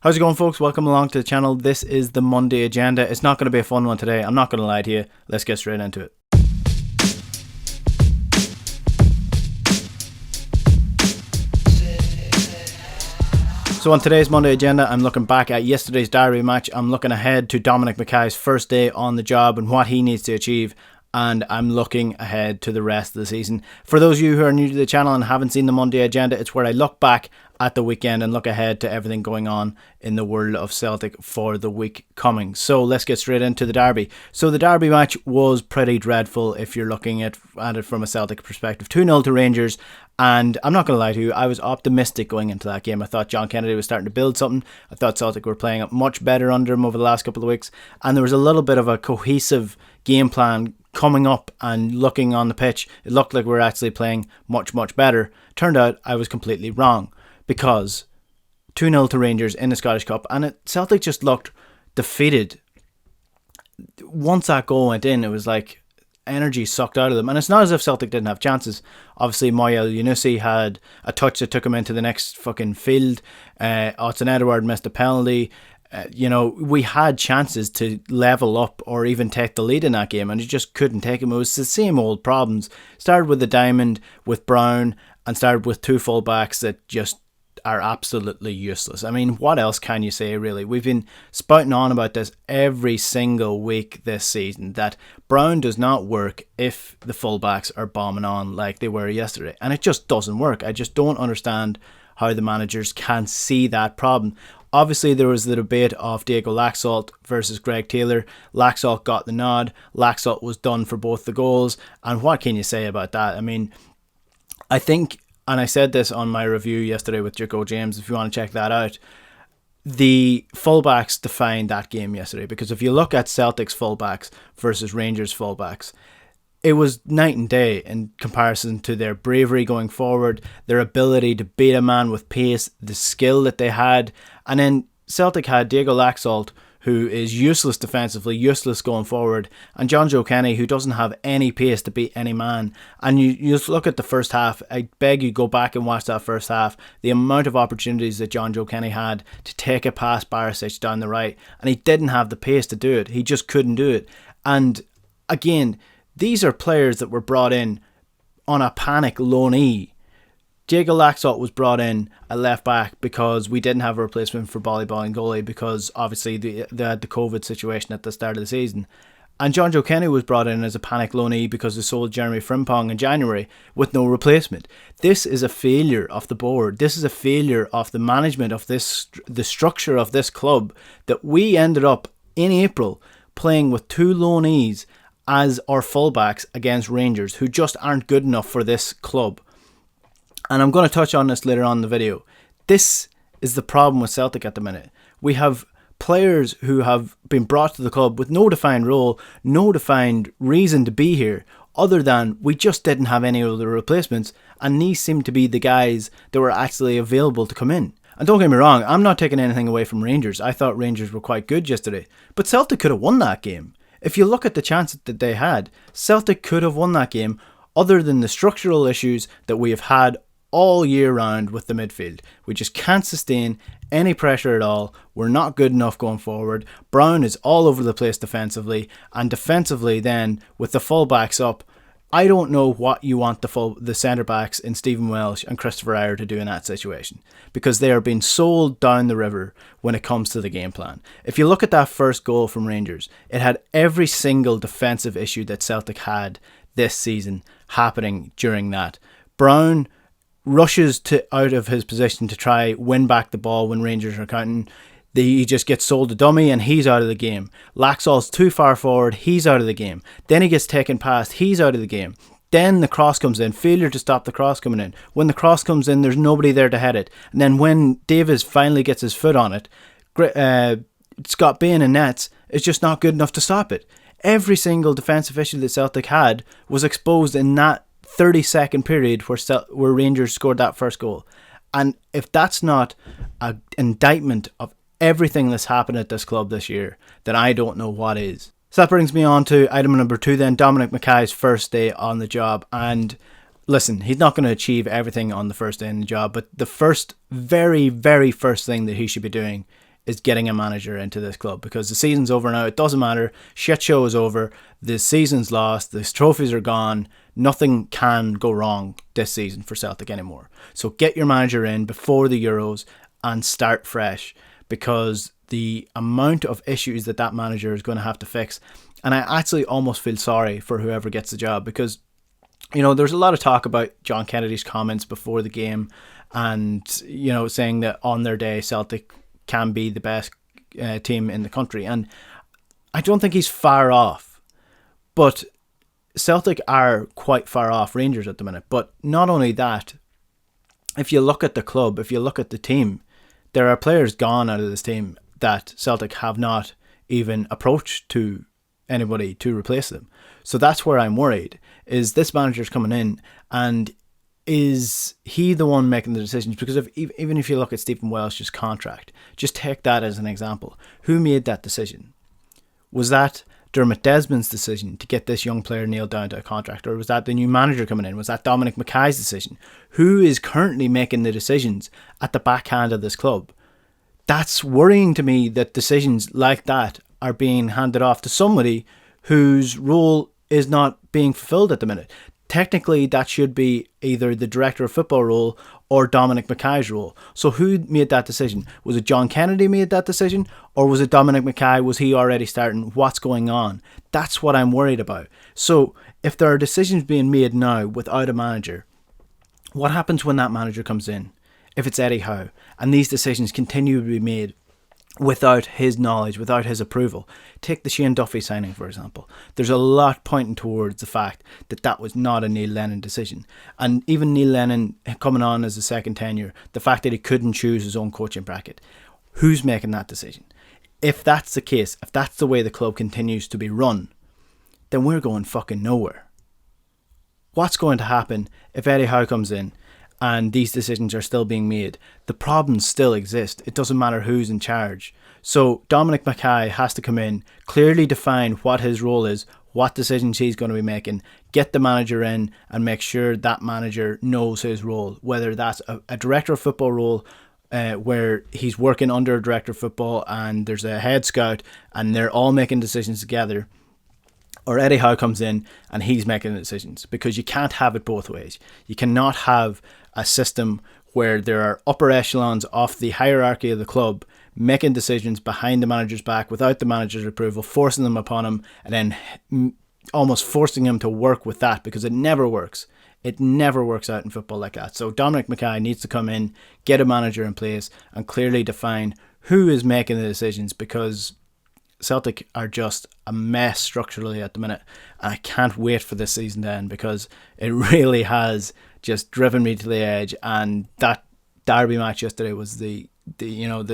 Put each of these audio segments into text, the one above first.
How's it going, folks? Welcome along to the channel. This is the Monday agenda. It's not going to be a fun one today. I'm not going to lie to you. Let's get straight into it. So on today's Monday agenda, I'm looking back at yesterday's Derby match. I'm looking ahead to Dominic McKay's first day on the job and what he needs to achieve. And I'm looking ahead to the rest of the season. For those of you who are new to the channel and haven't seen the Monday agenda, it's where I look back at the weekend and look ahead to everything going on in the world of Celtic for the week coming. So let's get straight into the Derby. So the Derby match was pretty dreadful if you're looking at it from a Celtic perspective. 2-0 to Rangers. And I'm not going to lie to you, I was optimistic going into that game. I thought John Kennedy was starting to build something. I thought Celtic were playing up much better under him over the last couple of weeks. And there was a little bit of a cohesive game plan coming up and looking on the pitch. It looked like we were actually playing much, much better. Turned out I was completely wrong because 2-0 to Rangers in the Scottish Cup and Celtic just looked defeated. Once that goal went in, it was like energy sucked out of them. And it's not as if Celtic didn't have chances. Obviously, Moya Yunusi had a touch that took him into the next fucking field. Odsonne Edouard missed a penalty. We had chances to level up or even take the lead in that game, and you just couldn't take them. It was the same old problems. Started with the diamond with Brown and started with two fullbacks that just are absolutely useless. I mean, what else can you say, really? We've been spouting on about this every single week this season, that Brown does not work if the fullbacks are bombing on like they were yesterday, and it just doesn't work. I just don't understand how the managers can see that problem. Obviously, there was the debate of Diego Laxalt versus Greg Taylor. Laxalt got the nod. Laxalt was done for both the goals. And what can you say about that? I mean, I think, and I said this on my review yesterday with Jaco James, if you want to check that out, the fullbacks defined that game yesterday. Because if you look at Celtic's fullbacks versus Rangers fullbacks, it was night and day in comparison to their bravery going forward, their ability to beat a man with pace, the skill that they had. And then Celtic had Diego Laxalt, who is useless defensively, useless going forward, and John Joe Kenny, who doesn't have any pace to beat any man. And you just look at the first half. I beg you, go back and watch that first half. The amount of opportunities that John Joe Kenny had to take it past Barisic down the right, and he didn't have the pace to do it. He just couldn't do it. And again, these are players that were brought in on a panic loanee. Diego Laxalt was brought in at left back because we didn't have a replacement for Bali Bolingoli because obviously they had the COVID situation at the start of the season. And John Joe Kenny was brought in as a panic loanee because they sold Jeremy Frimpong in January with no replacement. This is a failure of the board. This is a failure of the management of the structure of this club, that we ended up in April playing with two loanees as our fullbacks against Rangers, who just aren't good enough for this club. And I'm going to touch on this later on in the video. This is the problem with Celtic at the minute. We have players who have been brought to the club with no defined role, no defined reason to be here, other than we just didn't have any other replacements, and these seem to be the guys that were actually available to come in. And don't get me wrong, I'm not taking anything away from Rangers. I thought Rangers were quite good yesterday, but Celtic could have won that game. If you look at the chances that they had, Celtic could have won that game, other than the structural issues that we have had all year round with the midfield. We just can't sustain any pressure at all. We're not good enough going forward. Brown is all over the place defensively, and defensively then with the full-backs up, I don't know what you want the centre-backs in Stephen Welsh and Christopher Ayer to do in that situation, because they are being sold down the river when it comes to the game plan. If you look at that first goal from Rangers, it had every single defensive issue that Celtic had this season happening during that. Brown rushes out of his position to try win back the ball when Rangers are counting. He just gets sold a dummy and he's out of the game. Laxalt's too far forward, he's out of the game. Then he gets taken past, he's out of the game. Then the cross comes in, failure to stop the cross coming in. When the cross comes in, there's nobody there to head it. And then when Davis finally gets his foot on it, Scott Bain in nets is just not good enough to stop it. Every single defensive issue that Celtic had was exposed in that 30-second period where Rangers scored that first goal. And if that's not an indictment of everything that's happened at this club this year, then I don't know what is. So that brings me on to item number 2 then, Dominic McKay's first day on the job. And listen, he's not going to achieve everything on the first day on the job, but the very, very first thing that he should be doing is getting a manager into this club, because the season's over now. It doesn't matter. Shit show is over. The season's lost. The trophies are gone. Nothing can go wrong this season for Celtic anymore. So get your manager in before the Euros and start fresh, because the amount of issues that manager is going to have to fix, and I actually almost feel sorry for whoever gets the job, because there's a lot of talk about John Kennedy's comments before the game, and saying that on their day Celtic can be the best team in the country, and I don't think he's far off, but Celtic are quite far off Rangers at the minute. But not only that, if you look at the club, if you look at the team, there are players gone out of this team that Celtic have not even approached to anybody to replace them. So that's where I'm worried, is this manager's coming in, and is he the one making the decisions? Because even if you look at Stephen Welsh's contract, just take that as an example. Who made that decision? Was that Dermot Desmond's decision to get this young player nailed down to a contract, or was that the new manager coming in? Was that Dominic McKay's decision? Who is currently making the decisions at the backhand of this club? That's worrying to me, that decisions like that are being handed off to somebody whose role is not being fulfilled at the minute. Technically, that should be either the director of football role or Dominic McKay's role. So who made that decision? Was it John Kennedy made that decision, or was it Dominic McKay? Was he already starting? What's going on? That's what I'm worried about. So if there are decisions being made now without a manager, what happens when that manager comes in? If it's Eddie Howe, and these decisions continue to be made without his knowledge, without his approval. Take the Shane Duffy signing, for example. There's a lot pointing towards the fact that that was not a Neil Lennon decision. And even Neil Lennon coming on as a second tenure, the fact that he couldn't choose his own coaching bracket. Who's making that decision? If that's the case, if that's the way the club continues to be run, then we're going fucking nowhere. What's going to happen if Eddie Howe comes in and these decisions are still being made? The problems still exist. It doesn't matter who's in charge. So Dominic McKay has to come in, clearly define what his role is, what decisions he's going to be making, get the manager in and make sure that manager knows his role, whether that's a director of football role where he's working under a director of football and there's a head scout and they're all making decisions together, or Eddie Howe comes in and he's making the decisions, because you can't have it both ways. You cannot have a system where there are upper echelons of the hierarchy of the club making decisions behind the manager's back without the manager's approval, forcing them upon him, and then almost forcing him to work with that, because it never works. It never works out in football like that. So Dominic McKay needs to come in, get a manager in place, and clearly define who is making the decisions, because Celtic are just a mess structurally at the minute, and I can't wait for this season to end, because it really has just driven me to the edge. And that derby match yesterday was the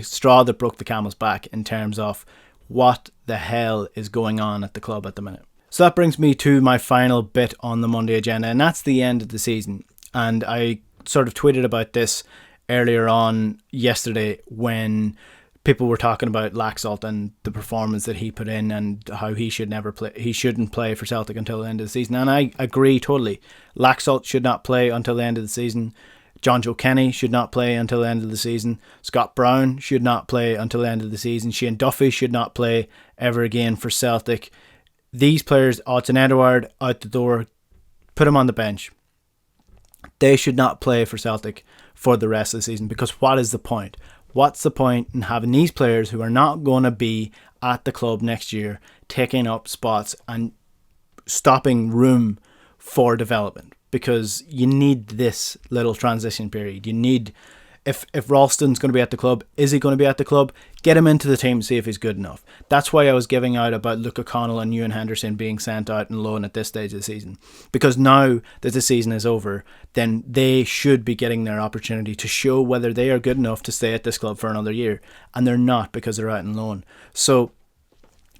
straw that broke the camel's back in terms of what the hell is going on at the club at the minute. So that brings me to my final bit on the Monday agenda, and that's the end of the season. And I sort of tweeted about this earlier on yesterday when people were talking about Laxalt and the performance that he put in and how he shouldn't play for Celtic until the end of the season. And I agree totally. Laxalt should not play until the end of the season. John Joe Kenny should not play until the end of the season. Scott Brown should not play until the end of the season. Shane Duffy should not play ever again for Celtic. These players, Odsonne Edouard, out the door, put him on the bench. They should not play for Celtic for the rest of the season, because what is the point? What's the point in having these players who are not going to be at the club next year taking up spots and stopping room for development? Because you need this little transition period. You need, if Ralston's going to be at the club, is he going to be at the club? Get him into the team, see if he's good enough. That's why I was giving out about Luke O'Connell and Ewan Henderson being sent out and loan at this stage of the season. Because now that the season is over, then they should be getting their opportunity to show whether they are good enough to stay at this club for another year. And they're not, because they're out on loan. So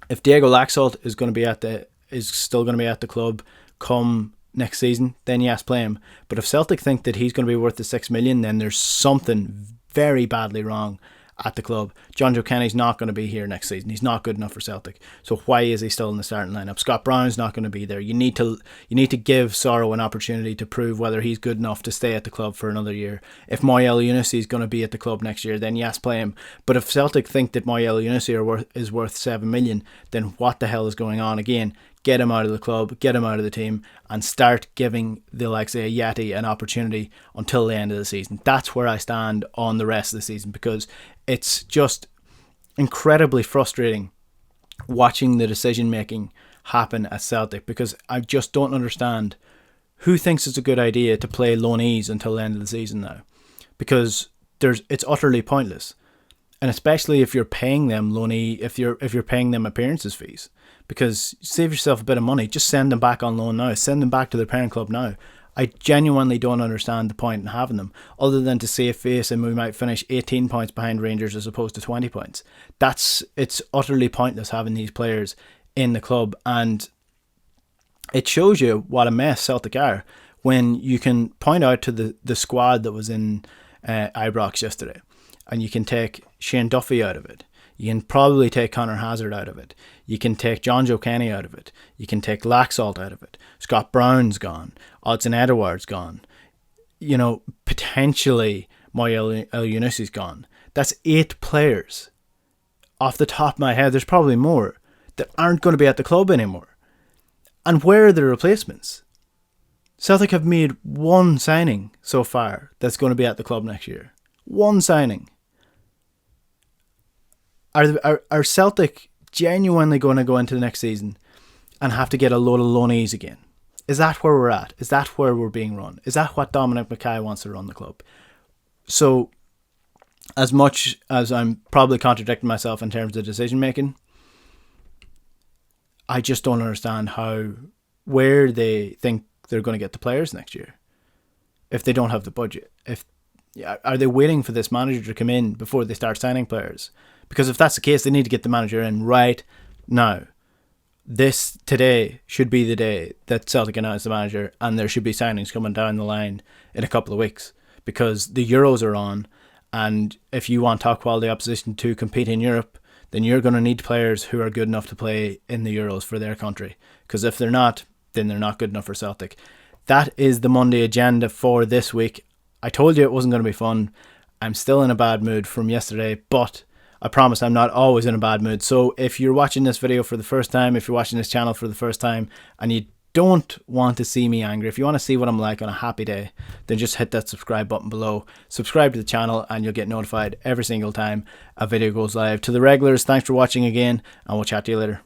if Diego Laxalt is still going to be at the club come next season, then yes, play him. But if Celtic think that he's going to be worth the 6 million, then there's something very badly wrong at the club. John Joe Kenny's not going to be here next season. He's not good enough for Celtic. So why is he still in the starting lineup? Scott Brown's not going to be there. You need to give Sorrow an opportunity to prove whether he's good enough to stay at the club for another year. If Moy El-Younousi is going to be at the club next year, then yes, play him. But if Celtic think that Moy El-Younousi is worth 7 million, then what the hell is going on? Again, get him out of the club, get him out of the team, and start giving the likes of Yeti an opportunity until the end of the season. That's where I stand on the rest of the season, because it's just incredibly frustrating watching the decision making happen at Celtic, because I just don't understand who thinks it's a good idea to play loanees until the end of the season now, because it's utterly pointless. And especially if you're paying them loanee, if you're paying them appearances fees, because save yourself a bit of money, just send them back on loan now, send them back to their parent club now. I genuinely don't understand the point in having them, other than to save face and we might finish 18 points behind Rangers as opposed to 20 points. It's utterly pointless having these players in the club, and it shows you what a mess Celtic are when you can point out to the squad that was in Ibrox yesterday, and you can take Shane Duffy out of it. You can probably take Connor Hazard out of it. You can take John Joe Kenny out of it. You can take Laxalt out of it. Scott Brown's gone. Odson Edouard's gone. You know, potentially Moy El-Younousi's gone. That's 8 players. Off the top of my head, there's probably more that aren't going to be at the club anymore. And where are the replacements? Celtic have made one signing so far that's going to be at the club next year. One signing. Are Celtic genuinely going to go into the next season and have to get a load of loanees again? Is that where we're at? Is that where we're being run? Is that what Dominic McKay wants to run the club? So, as much as I'm probably contradicting myself in terms of decision making, I just don't understand where they think they're going to get the players next year if they don't have the budget. Are they waiting for this manager to come in before they start signing players? Because if that's the case, they need to get the manager in right now. Today should be the day that Celtic announce the manager, and there should be signings coming down the line in a couple of weeks, because the Euros are on, and if you want top quality opposition to compete in Europe, then you're going to need players who are good enough to play in the Euros for their country. Because if they're not, then they're not good enough for Celtic. That is the Monday agenda for this week. I told you it wasn't going to be fun. I'm still in a bad mood from yesterday, but I promise I'm not always in a bad mood. So if you're watching this video for the first time, if you're watching this channel for the first time, and you don't want to see me angry, if you want to see what I'm like on a happy day, then just hit that subscribe button below. Subscribe to the channel and you'll get notified every single time a video goes live. To the regulars, thanks for watching again, and we'll chat to you later.